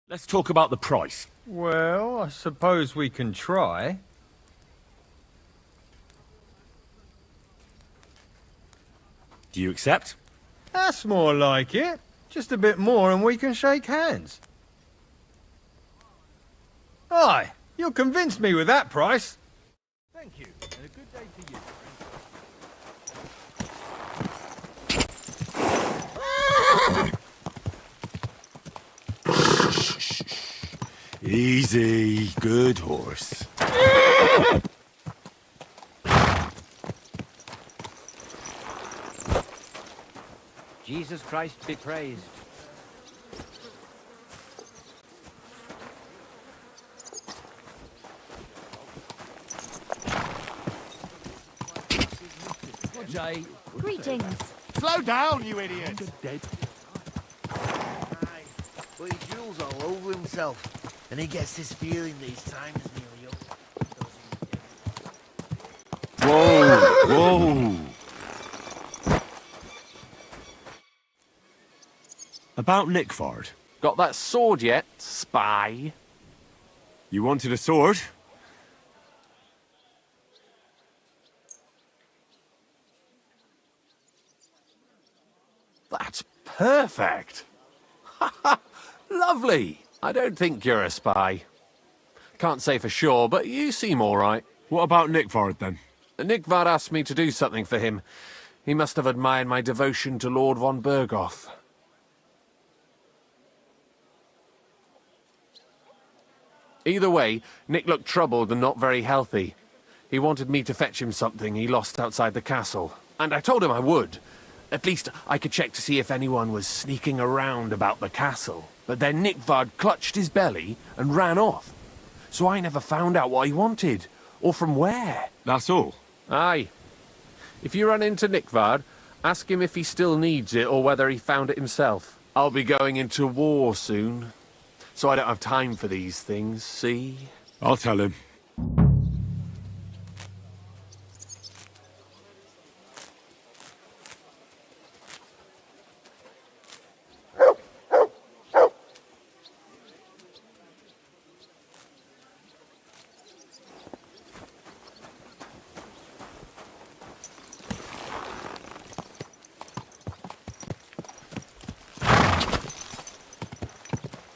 Let's talk about the price. Well, I suppose we can try. Do you accept? That's more like it. Just a bit more and we can shake hands. Aye, you'll convince me with that price. Thank you, and a good day to you. Easy, good horse. Jesus Christ be praised. Jay. Greetings. Slow down, you idiot! Well, he drools all over himself, and he gets this feeling that his time is nearly up. Whoa! About Nickford. Got that sword yet, spy? You wanted a sword? That's perfect. Lovely. I don't think you're a spy. Can't say for sure, but you seem all right. What about Nickford, then? Nickvard asked me to do something for him. He must have admired my devotion to Lord von Bergoth. Either way, Nick looked troubled and not very healthy. He wanted me to fetch him something he lost outside the castle, and I told him I would. At least I could check to see if anyone was sneaking around about the castle. But then Nickvard clutched his belly and ran off. So I never found out what he wanted, or from where. That's all? Aye. If you run into Nickvard, ask him if he still needs it or whether he found it himself. I'll be going into war soon, so I don't have time for these things, see? I'll tell him.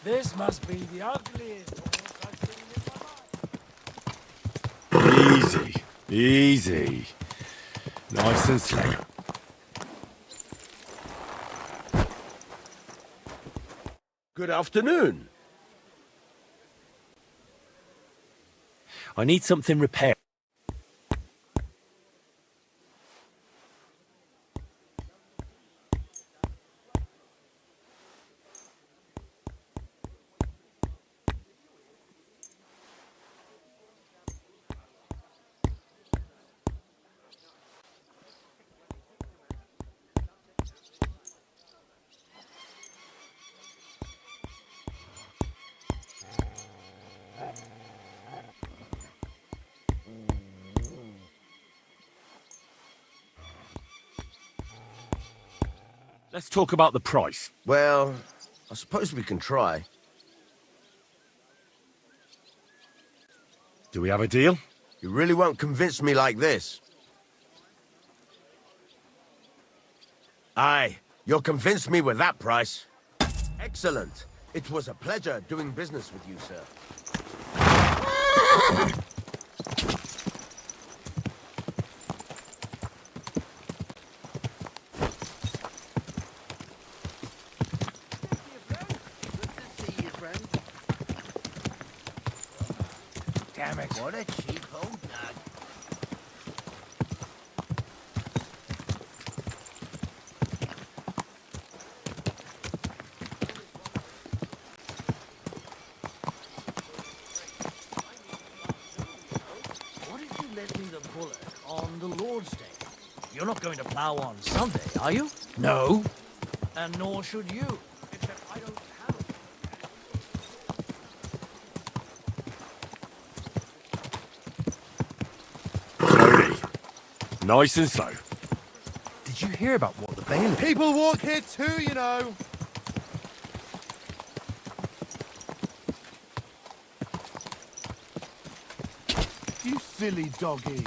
This must be the ugliest horse I've seen in my life. Easy. Easy. Nice and slow. Good afternoon. I need something repaired. Let's talk about the price. Well, I suppose we can try. Do we have a deal? You really won't convince me like this. Aye, you'll convince me with that price. Excellent. It was a pleasure doing business with you, sir. Damn it. What a cheap old nut. What if you lent me the bullock on the Lord's Day? You're not going to plough on Sunday, are you? No. And nor should you. Except I don't have Slowly. Nice and slow. Did you hear about what the bailiff... People walk here too, you know. You silly doggy.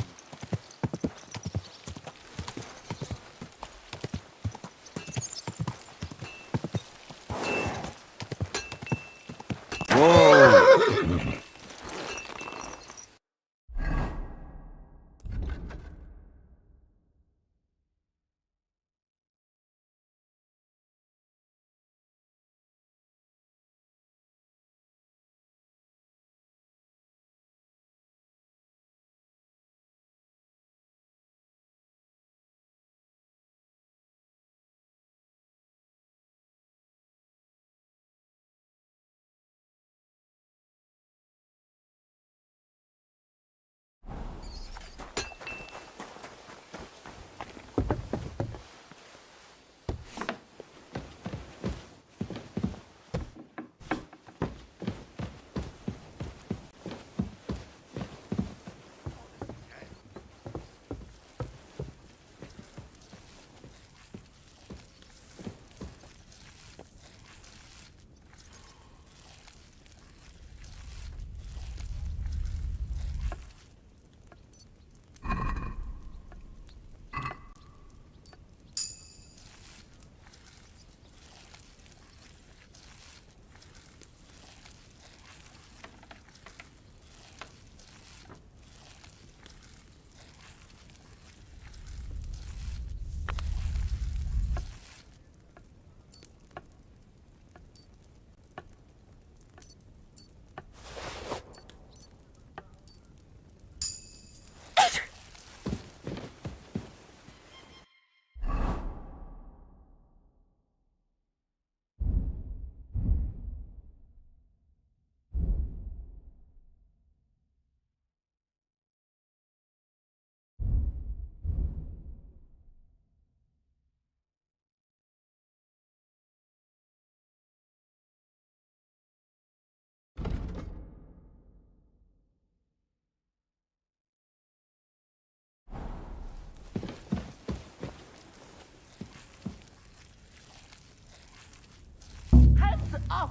Oh,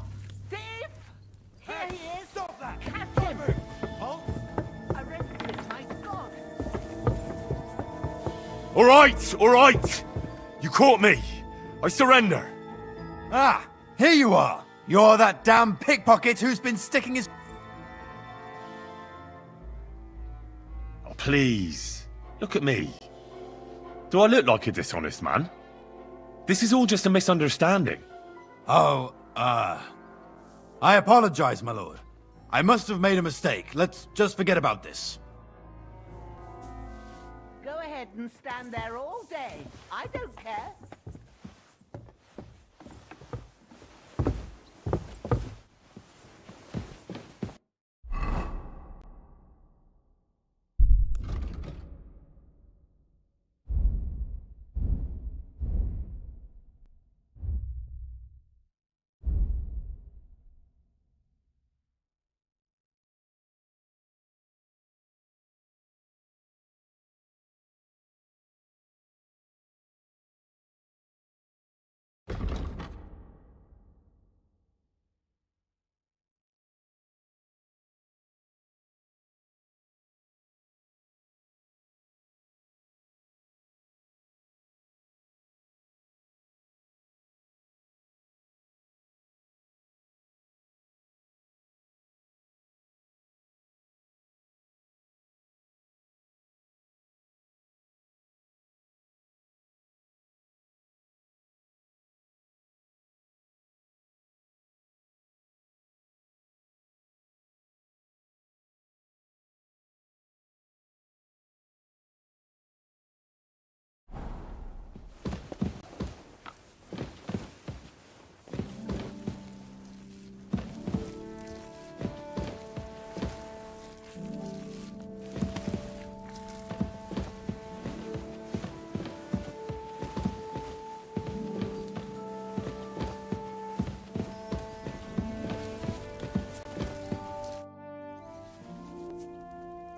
thief! Here he is! Stop that! Catch him! Halt! Arrested, my God! All right! You caught me. I surrender. Ah, here you are! You're that damn pickpocket who's been sticking his... Oh, please, look at me. Do I look like a dishonest man? This is all just a misunderstanding. Oh, I apologize, my lord. I must have made a mistake. Let's just forget about this. Go ahead and stand there all day. I don't care.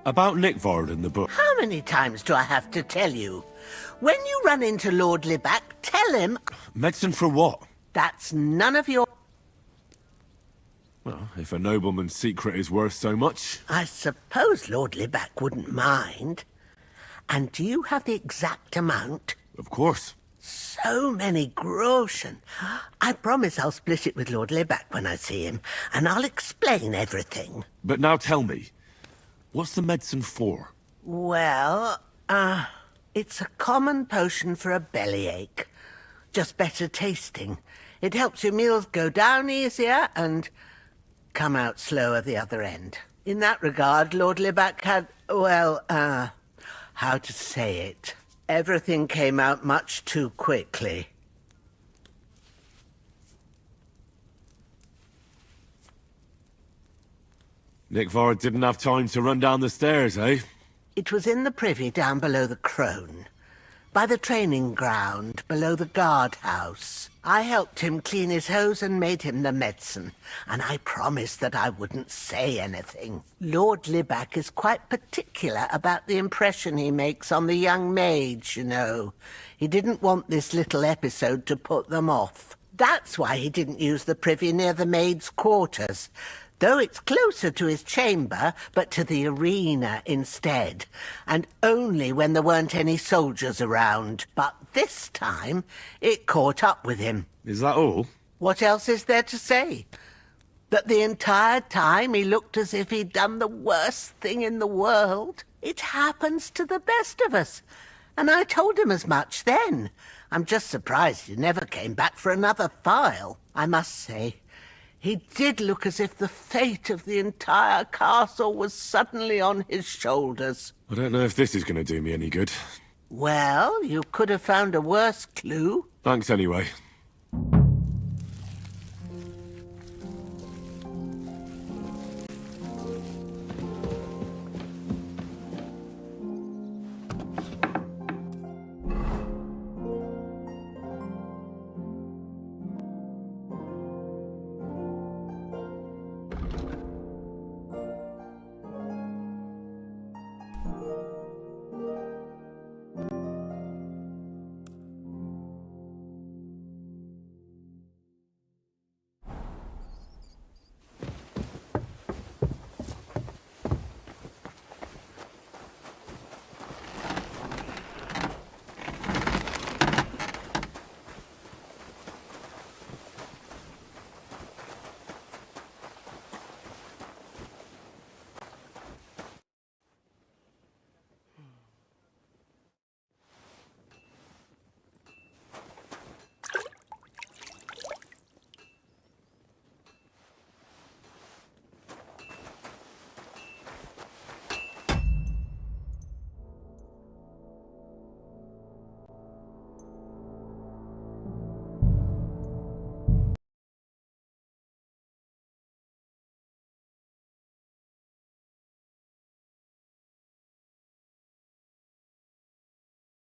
About Nickvard and the book. How many times do I have to tell you? When you run into Lord Libac, tell him... Medicine for what? That's none of your... Well, if a nobleman's secret is worth so much. I suppose Lord Libac wouldn't mind. And do you have the exact amount? Of course. So many groschen. I promise I'll split it with Lord Libac when I see him, and I'll explain everything. But now tell me, what's the medicine for? Well, it's a common potion for a bellyache. Just better tasting. It helps your meals go down easier and come out slower the other end. In that regard, Lord Libac had, well, how to say it? Everything came out much too quickly. Nickvard didn't have time to run down the stairs, eh? It was in the privy down below the crone. By the training ground, below the guardhouse. I helped him clean his hose and made him the medicine, and I promised that I wouldn't say anything. Lord Libac is quite particular about the impression he makes on the young maids, you know. He didn't want this little episode to put them off. That's why he didn't use the privy near the maids' quarters. Though it's closer to his chamber, but to the arena instead, and only when there weren't any soldiers around. But this time, it caught up with him. Is that all? What else is there to say? That the entire time he looked as if he'd done the worst thing in the world. It happens to the best of us, and I told him as much then. I'm just surprised he never came back for another file, I must say. He did look as if the fate of the entire castle was suddenly on his shoulders. I don't know if this is going to do me any good. Well, you could have found a worse clue. Thanks anyway.